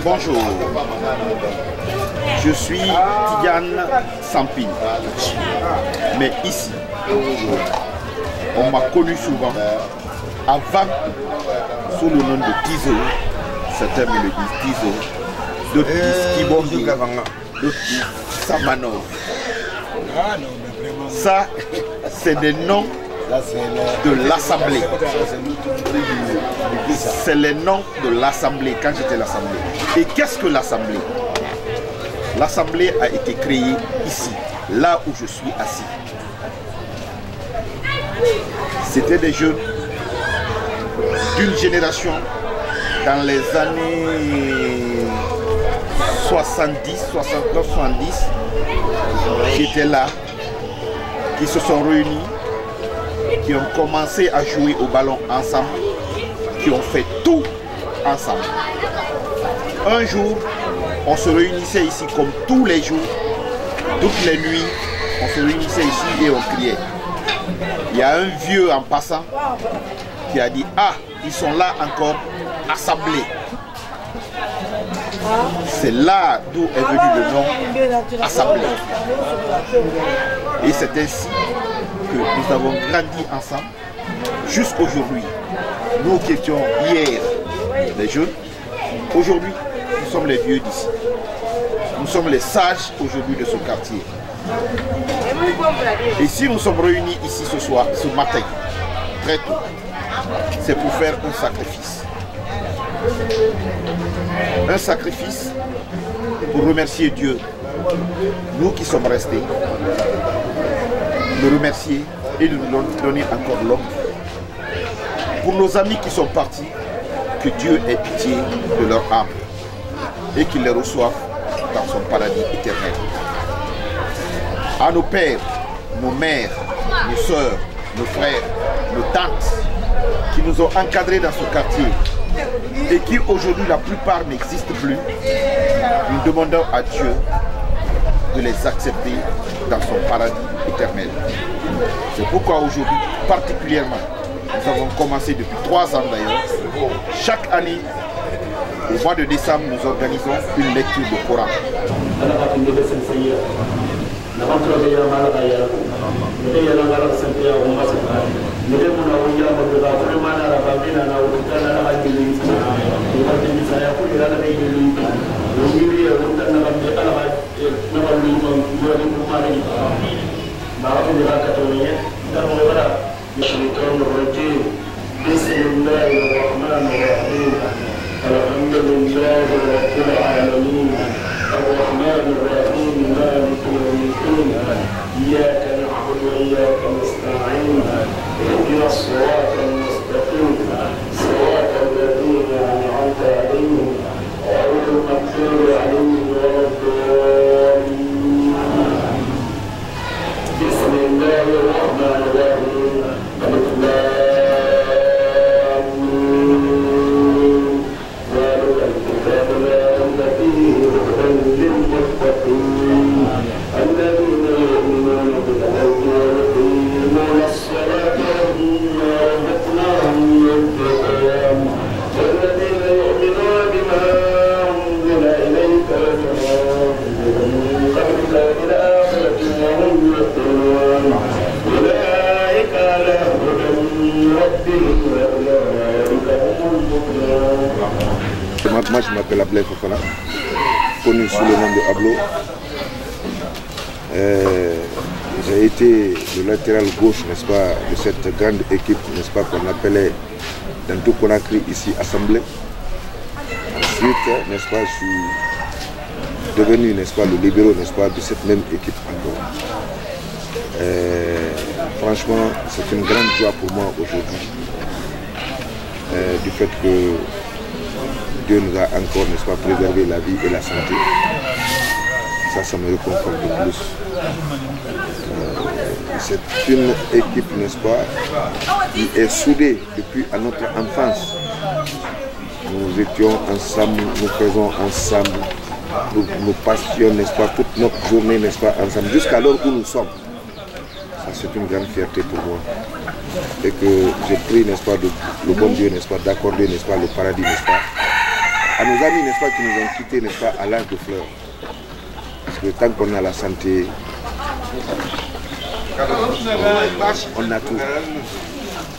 Bonjour, je suis Tidiane Sampine, mais ici, on m'a connu souvent, avant, sous le nom de Tizo, certains me le disent Tizo, d'autres disent Kibondi, d'autres disent Samanov. Ça, c'est des noms de l'Assemblée. C'est les noms de l'Assemblée quand j'étais à l'Assemblée. Et qu'est-ce que l'Assemblée? L'Assemblée a été créée ici, là où je suis assis. C'était des jeunes d'une génération dans les années 70, 69, 70 qui étaient là, qui se sont réunis, qui ont commencé à jouer au ballon ensemble, qui ont fait tout ensemble. Un jour, on se réunissait ici comme tous les jours, toutes les nuits, on se réunissait ici et on criait. Il y a un vieux en passant qui a dit « Ah, ils sont là encore, assemblés ». C'est là d'où est venu le nom « Assemblée ». Et c'est ainsi que nous avons grandi ensemble jusqu'aujourd'hui. Nous qui étions hier les jeunes, aujourd'hui nous sommes les vieux d'ici. Nous sommes les sages aujourd'hui de ce quartier. Et si nous sommes réunis ici ce soir, ce matin, très tôt, c'est pour faire un sacrifice. Un sacrifice pour remercier Dieu, nous qui sommes restés, le remercier et de nous donner encore l'homme. Pour nos amis qui sont partis, que Dieu ait pitié de leur âme et qu'il les reçoive dans son paradis éternel. À nos pères, nos mères, nos soeurs, nos frères, nos tantes qui nous ont encadrés dans ce quartier et qui aujourd'hui la plupart n'existent plus, nous demandons à Dieu de les accepter dans son paradis éternel. C'est pourquoi aujourd'hui, particulièrement, nous avons commencé depuis 3 ans d'ailleurs. Chaque année, au mois de décembre, nous organisons une lecture du Coran. بسم الله الرحمن الرحيم الحمد لله رب العالمين الرحمن الرحيم مالك يوم الدين إياك نعبد وإياك نستعين اهدنا الصراط المستقيم صراط الذين أنعمت عليهم غير المغضوب عليهم ولا الضالين بسم الله الرحمن الرحيم الذين يؤمنون بالغيب ويقيمون الصلاة ومما رزقناهم ينفقون والذين يؤمنون بما أنزل إليك وما أنزل من قبلك بالآخرة وهم يؤمنون أولئك على هدى من ربهم وأولئك هم المفلحون. Moi je m'appelle Ablaye Fofana, connu sous le nom de Ablo. J'ai été le latéral gauche, n'est-ce pas, de cette grande équipe, n'est-ce pas, qu'on appelait dans tout Conakry ici Assemblée. Ensuite, n'est-ce pas, je suis devenu, n'est-ce pas, le libéral, n'est-ce pas, de cette même équipe encore. Franchement, c'est une grande joie pour moi aujourd'hui, du fait que Dieu nous a encore, n'est-ce pas, préservé la vie et la santé. Ça me réconforte de plus. C'est une équipe, n'est-ce pas, qui est soudée depuis à notre enfance. Nous étions ensemble, nous faisons ensemble, nous passions, n'est-ce pas, toute notre journée, n'est-ce pas, ensemble, jusqu'à l'heure où nous sommes. Ça, c'est une grande fierté pour moi. Et que je prie, n'est-ce pas, le bon Dieu, n'est-ce pas, d'accorder, n'est-ce pas, le paradis, n'est-ce pas, à nos amis, n'est-ce pas, qui nous ont quittés, n'est-ce pas, à l'âge de fleurs. Parce que tant qu'on a la santé, on a tout.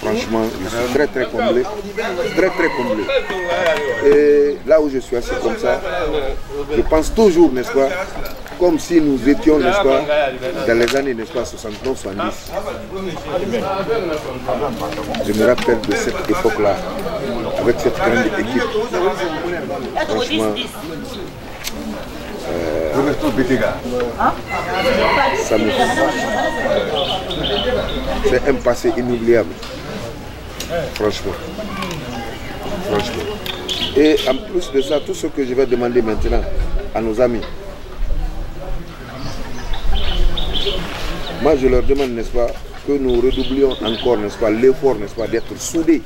Franchement, je suis très très comblé. Très très comblé. Et là où je suis assis comme ça, je pense toujours, n'est-ce pas, comme si nous étions, n'est-ce pas, dans les années, n'est-ce pas, 69, 70. Je me rappelle de cette époque-là, avec cette grande équipe. Franchement, ça me c'est un passé inoubliable. Franchement. Et en plus de ça, tout ce que je vais demander maintenant à nos amis, moi je leur demande, n'est-ce pas, que nous redoublions encore, n'est-ce pas, l'effort, n'est-ce pas, d'être soudés,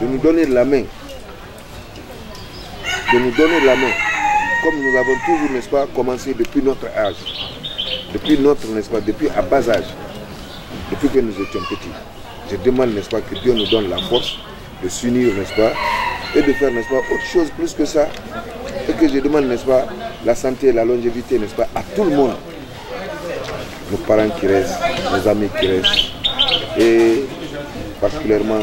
de nous donner la main, comme nous avons toujours, n'est-ce pas, commencé depuis notre âge, n'est-ce pas, depuis à bas âge, depuis que nous étions petits. Je demande, n'est-ce pas, que Dieu nous donne la force de s'unir, n'est-ce pas, et de faire, n'est-ce pas, autre chose plus que ça. Et que je demande, n'est-ce pas, la santé et la longévité, n'est-ce pas, à tout le monde. Nos parents qui restent, nos amis qui restent, et particulièrement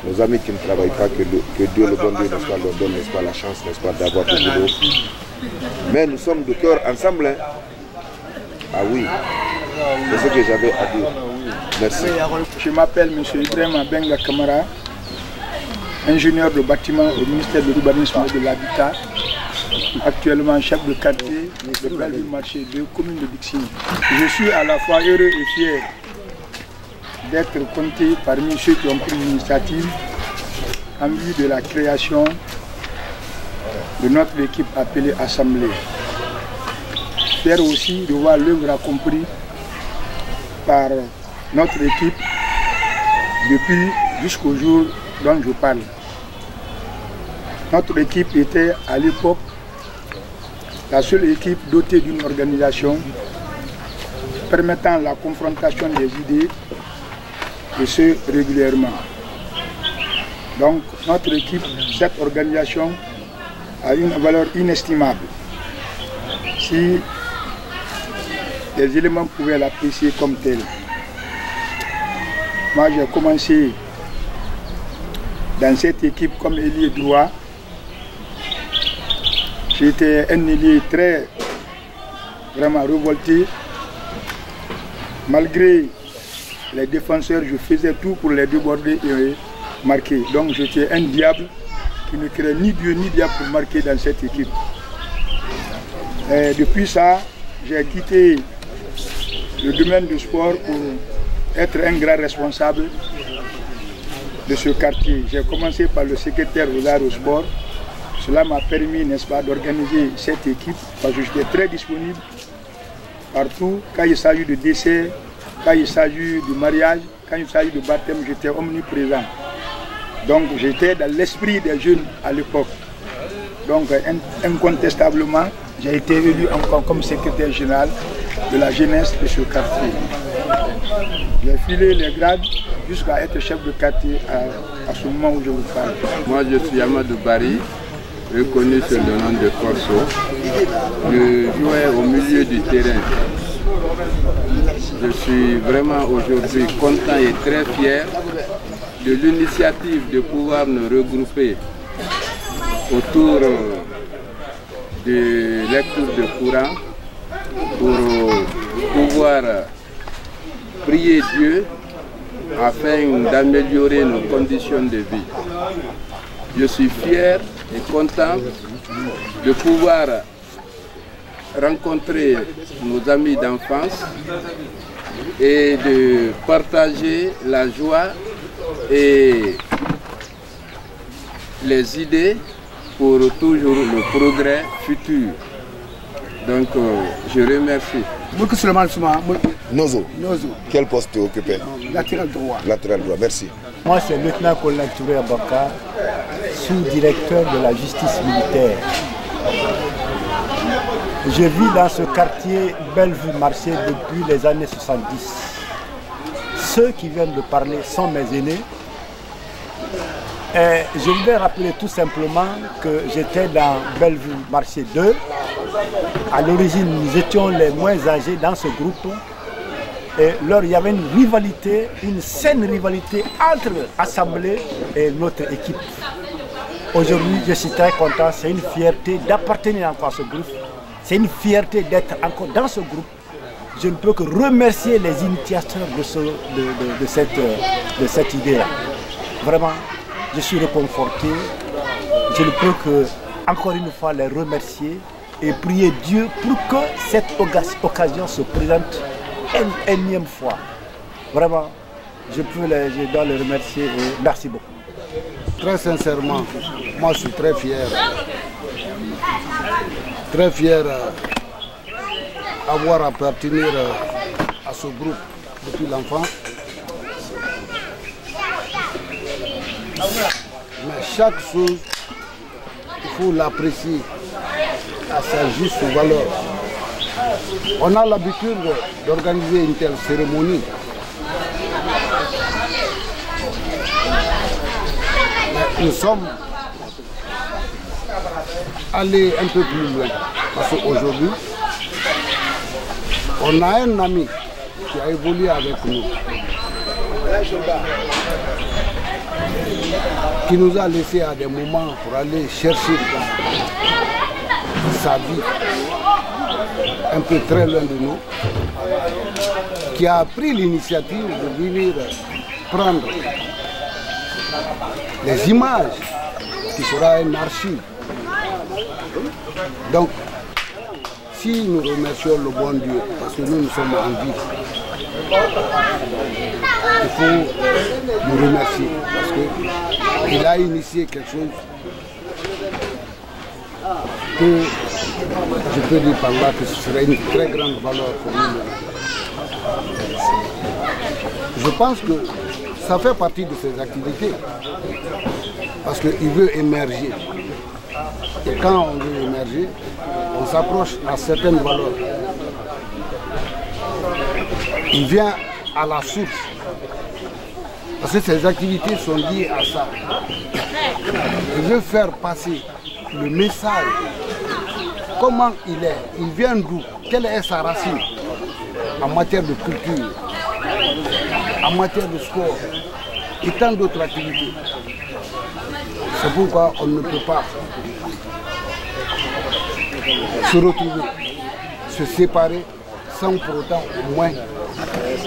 nos amis qui ne travaillent pas, que Dieu, le bon Dieu, n'est-ce pas, leur donne, n'est-ce pas, la chance, n'est-ce pas, d'avoir du boulot. Mais nous sommes de cœur ensemble. Hein. Ah oui, c'est ce que j'avais à dire. Merci. Je m'appelle M. Ibrahim Abenga Kamara, ingénieur de bâtiment au ministère de l'Urbanisme et de l'Habitat, actuellement chef de quartier de Belleville Marché de commune de Bixigny. Je suis à la fois heureux et fier d'être compté parmi ceux qui ont pris l'initiative en vue de la création de notre équipe appelée Assemblée. Fier aussi de voir l'œuvre accomplie par notre équipe depuis jusqu'au jour dont je parle. Notre équipe était à l'époque la seule équipe dotée d'une organisation permettant la confrontation des idées et ce régulièrement. Donc notre équipe, cette organisation a une valeur inestimable. Si les éléments pouvaient l'apprécier comme tel. Moi j'ai commencé dans cette équipe comme ailier droit. J'étais un ailier très vraiment révolté. Malgré les défenseurs, je faisais tout pour les déborder et marquer. Donc j'étais un diable qui ne crée ni Dieu ni diable pour marquer dans cette équipe. Et depuis ça, j'ai quitté le domaine du sport pour être un grand responsable de ce quartier. J'ai commencé par le secrétaire aux arts au sport. Cela m'a permis, n'est-ce pas, d'organiser cette équipe parce que j'étais très disponible partout. Quand il s'agit de décès, quand il s'agit de mariage, quand il s'agit de baptême, j'étais omniprésent. Donc j'étais dans l'esprit des jeunes à l'époque. Donc incontestablement, j'ai été élu encore comme secrétaire général de la jeunesse de ce quartier. J'ai filé les grades jusqu'à être chef de quartier à ce moment où je vous parle. Moi je suis Amadou Bari, reconnu sur le nom de Corso. Je jouais au milieu du terrain. Je suis vraiment aujourd'hui content et très fier de l'initiative de pouvoir nous regrouper autour de lecture de Coran pour pouvoir prier Dieu afin d'améliorer nos conditions de vie. Je suis fier et content de pouvoir rencontrer nos amis d'enfance et de partager la joie et les idées pour toujours le progrès futur. Donc je remercie. Nozo. Quel poste tu occupais? Latéral droit. Latéral droit, merci. Moi c'est le lieutenant-colonel Touré Abaka, sous-directeur de la justice militaire. Je vis dans ce quartier Belleville Marché depuis les années 70. Ceux qui viennent de parler sont mes aînés. Je voudrais rappeler tout simplement que j'étais dans Bellevue Marché 2. À l'origine, nous étions les moins âgés dans ce groupe. Et là, il y avait une rivalité, une saine rivalité entre Assemblée et notre équipe. Aujourd'hui, je suis très content. C'est une fierté d'appartenir encore à ce groupe. C'est une fierté d'être encore dans ce groupe. Je ne peux que remercier les initiateurs de cette idée-là. Vraiment, je suis réconforté. Je ne peux que, encore une fois, les remercier et prier Dieu pour que cette occasion se présente une énième fois. Vraiment, je dois les remercier et merci beaucoup. Très sincèrement, moi je suis très fier. Très fier d'avoir appartenu à ce groupe depuis l'enfance. Mais chaque chose, il faut l'apprécier à sa juste valeur. On a l'habitude d'organiser une telle cérémonie. Mais nous sommes allés un peu plus loin. Parce qu'aujourd'hui, on a un ami qui a évolué avec nous, qui nous a laissé à des moments pour aller chercher sa vie un peu très loin de nous, qui a pris l'initiative de venir prendre les images qui sera une archive. Donc, si nous remercions le bon Dieu, parce que nous sommes en vie, il faut nous remercier, parce qu'il a initié quelque chose que je peux dire par là que ce serait une très grande valeur pour nous. Je pense que ça fait partie de ses activités, parce qu'il veut émerger. Et quand on veut émerger, on s'approche à certaines valeurs. Il vient à la source, parce que ses activités sont liées à ça. Il veut faire passer le message. Comment il est, il vient d'où, quelle est sa racine en matière de culture, en matière de sport et tant d'autres activités. C'est pourquoi on ne peut pas se retrouver, se séparer sans pour autant au moins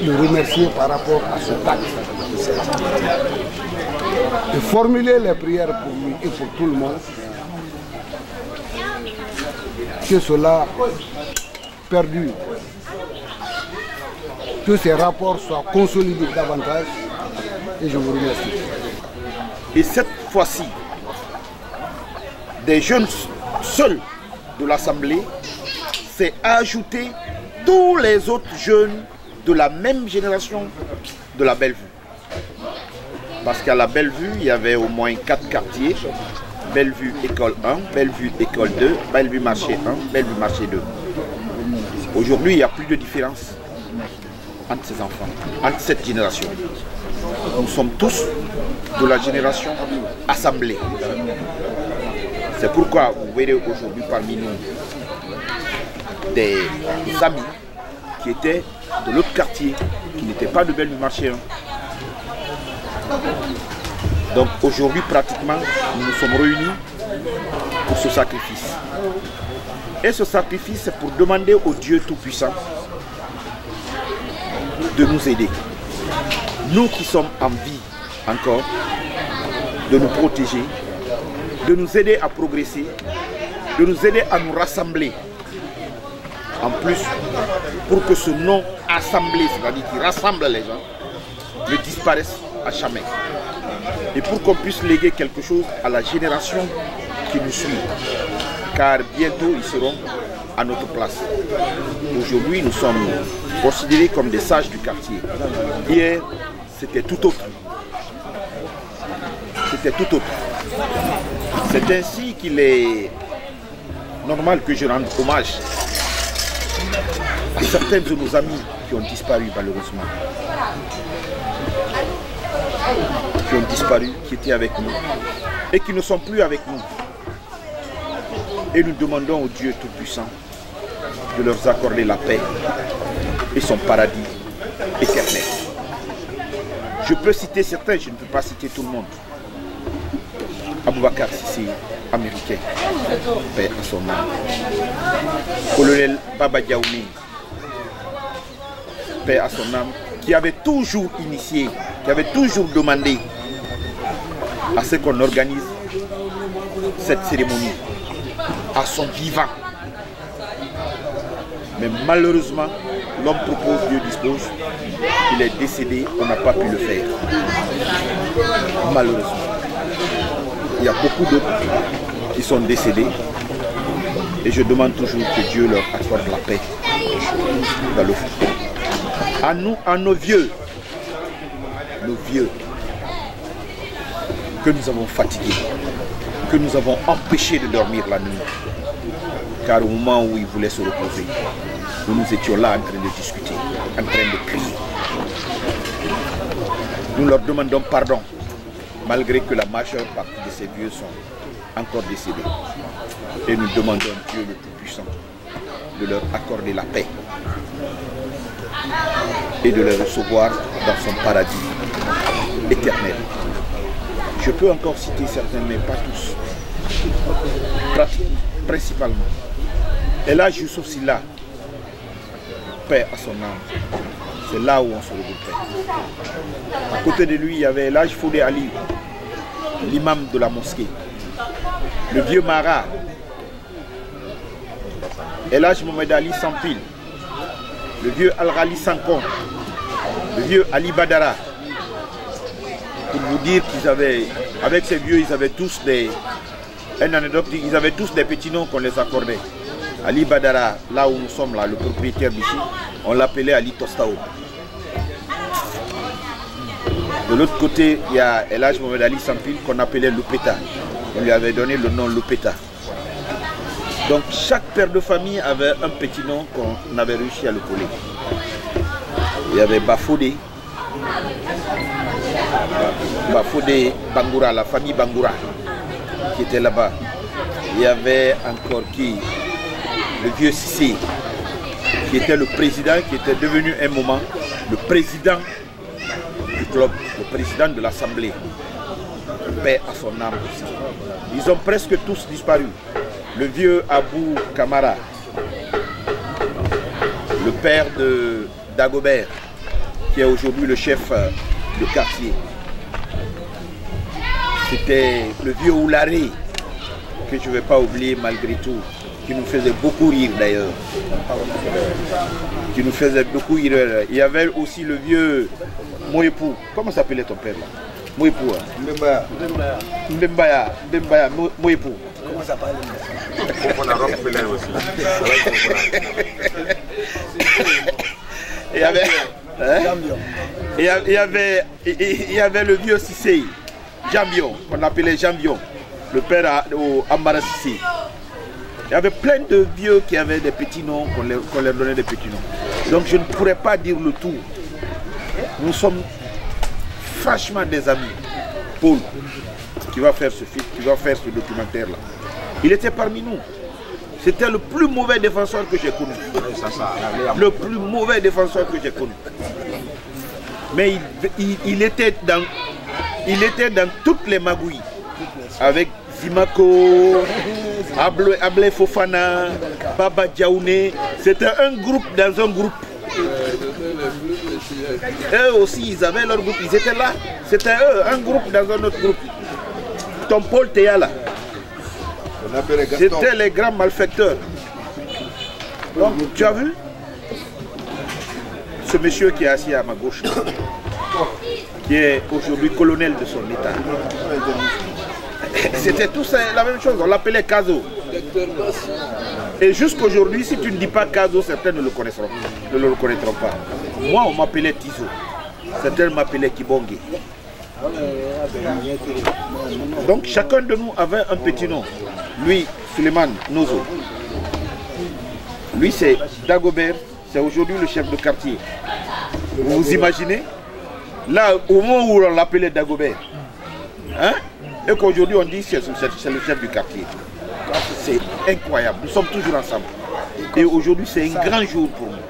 le remercier par rapport à ce acte. Et formuler les prières pour lui et pour tout le monde, que cela perdure, que ces rapports soient consolidés davantage, et je vous remercie. Et cette fois-ci, des jeunes seuls de l'Assemblée s'est ajouté tous les autres jeunes de la même génération de la Bellevue. Parce qu'à la Bellevue, il y avait au moins 4 quartiers. Bellevue École 1, Bellevue École 2, Bellevue Marché 1, Bellevue Marché 2. Aujourd'hui, il n'y a plus de différence entre ces enfants, entre cette génération. Nous sommes tous de la génération Assemblée. C'est pourquoi vous verrez aujourd'hui parmi nous des amis qui étaient de l'autre quartier, qui n'étaient pas de Bellevue Marché 1. Donc aujourd'hui, pratiquement, nous nous sommes réunis pour ce sacrifice. Et ce sacrifice, c'est pour demander au Dieu Tout-Puissant de nous aider. Nous qui sommes en vie encore, de nous protéger, de nous aider à progresser, de nous aider à nous rassembler. En plus, pour que ce nom assemblée, c'est-à-dire qui rassemble les gens, ne disparaisse à jamais. Et pour qu'on puisse léguer quelque chose à la génération qui nous suit. Car bientôt, ils seront à notre place. Aujourd'hui, nous sommes considérés comme des sages du quartier. Hier, c'était tout autre. C'était tout autre. C'est ainsi qu'il est normal que je rende hommage à certains de nos amis qui ont disparu malheureusement. Qui qui ont disparu, qui étaient avec nous et qui ne sont plus avec nous. Et nous demandons au Dieu Tout-Puissant de leur accorder la paix et son paradis éternel. Je peux citer certains, je ne peux pas citer tout le monde. Aboubacar Sissi, américain, paix à son âme. Colonel Baba Diaouni, paix à son âme, qui avait toujours initié, qui avait toujours demandé à ce qu'on organise cette cérémonie à son vivant. Mais malheureusement, l'homme propose, Dieu dispose. Il est décédé, on n'a pas pu le faire. Malheureusement. Il y a beaucoup d'autres qui sont décédés. Et je demande toujours que Dieu leur accorde la paix dans le futur. À nous, à nos vieux, que nous avons fatigués, que nous avons empêchés de dormir la nuit. Car au moment où ils voulaient se reposer, nous étions là en train de discuter, en train de crier. Nous leur demandons pardon, malgré que la majeure partie de ces vieux sont encore décédés. Et nous demandons à Dieu le Tout-Puissant de leur accorder la paix et de les recevoir dans son paradis éternel. Je peux encore citer certains, mais pas tous. Principalement. Et là, Youssouf Silla, paix à son âme. C'est là où on se regroupait. À côté de lui, il y avait l'âge Foudé Ali, l'imam de la mosquée. Le vieux Mara, Elhaj Mohamed Ali Sampil, le vieux Al-Rali Sankon, le vieux Ali Badara. Pour vous dire qu'ils avaient, avec ces vieux, ils avaient tous des... Une anecdote, ils avaient tous des petits noms qu'on les accordait. Ali Badara, là où nous sommes, là, le propriétaire d'ici, on l'appelait Ali Tostao. De l'autre côté, il y a Elhaj Mohamed Ali Sampil qu'on appelait Loupeta. On lui avait donné le nom Loupeta. Donc chaque père de famille avait un petit nom qu'on avait réussi à le coller. Il y avait Bafodé, Bafodé Bangoura, la famille Bangoura qui était là-bas. Il y avait encore qui? Le vieux Sissé, qui était le président, qui était devenu un moment le président du club, le président de l'Assemblée. Paix à son âme aussi. Ils ont presque tous disparu. Le vieux Abou Kamara, le père de Dagobert, qui est aujourd'hui le chef de quartier. C'était le vieux Oularé, que je ne vais pas oublier malgré tout, qui nous faisait beaucoup rire d'ailleurs. Qui nous faisait beaucoup rire. Il y avait aussi le vieux Moepou. Comment s'appelait ton père là? Moepou. Mbembaya. Mbembaya. Moepou. Comment ça s'appelle? Il y avait le vieux Sissé, Jambion, qu'on appelait Jambion, le père au Ambara Sissé. Il y avait plein de vieux qui avaient des petits noms, qu'on leur donnait des petits noms. Donc je ne pourrais pas dire le tout. Nous sommes franchement des amis. Paul, qui va faire ce film, qui va faire ce documentaire-là. Il était parmi nous. C'était le plus mauvais défenseur que j'ai connu. Le plus mauvais défenseur que j'ai connu. Mais il était dans toutes les magouilles. Avec Zimako, Ablé Fofana, Baba Diaoune. C'était un groupe dans un groupe. Eux aussi, ils avaient leur groupe. Ils étaient là. C'était eux, un groupe dans un autre groupe. Tom Paul Théala. C'était les grands malfaiteurs. Donc, tu as vu ce monsieur qui est assis à ma gauche, qui est aujourd'hui colonel de son état. C'était tous la même chose, on l'appelait Kazo. Et jusqu'aujourd'hui, si tu ne dis pas Kazo, certains ne le reconnaîtront pas. Moi, on m'appelait Tizo. Certains m'appelaient Kibongi. Donc chacun de nous avait un petit nom. Lui, Suleiman Nozo. Lui, c'est Dagobert. C'est aujourd'hui le chef de quartier. Vous vous imaginez? Là, au moment où on l'appelait Dagobert, Hein? Et qu'aujourd'hui on dit c'est le chef du quartier. C'est incroyable. Nous sommes toujours ensemble. Et aujourd'hui c'est un grand jour pour nous.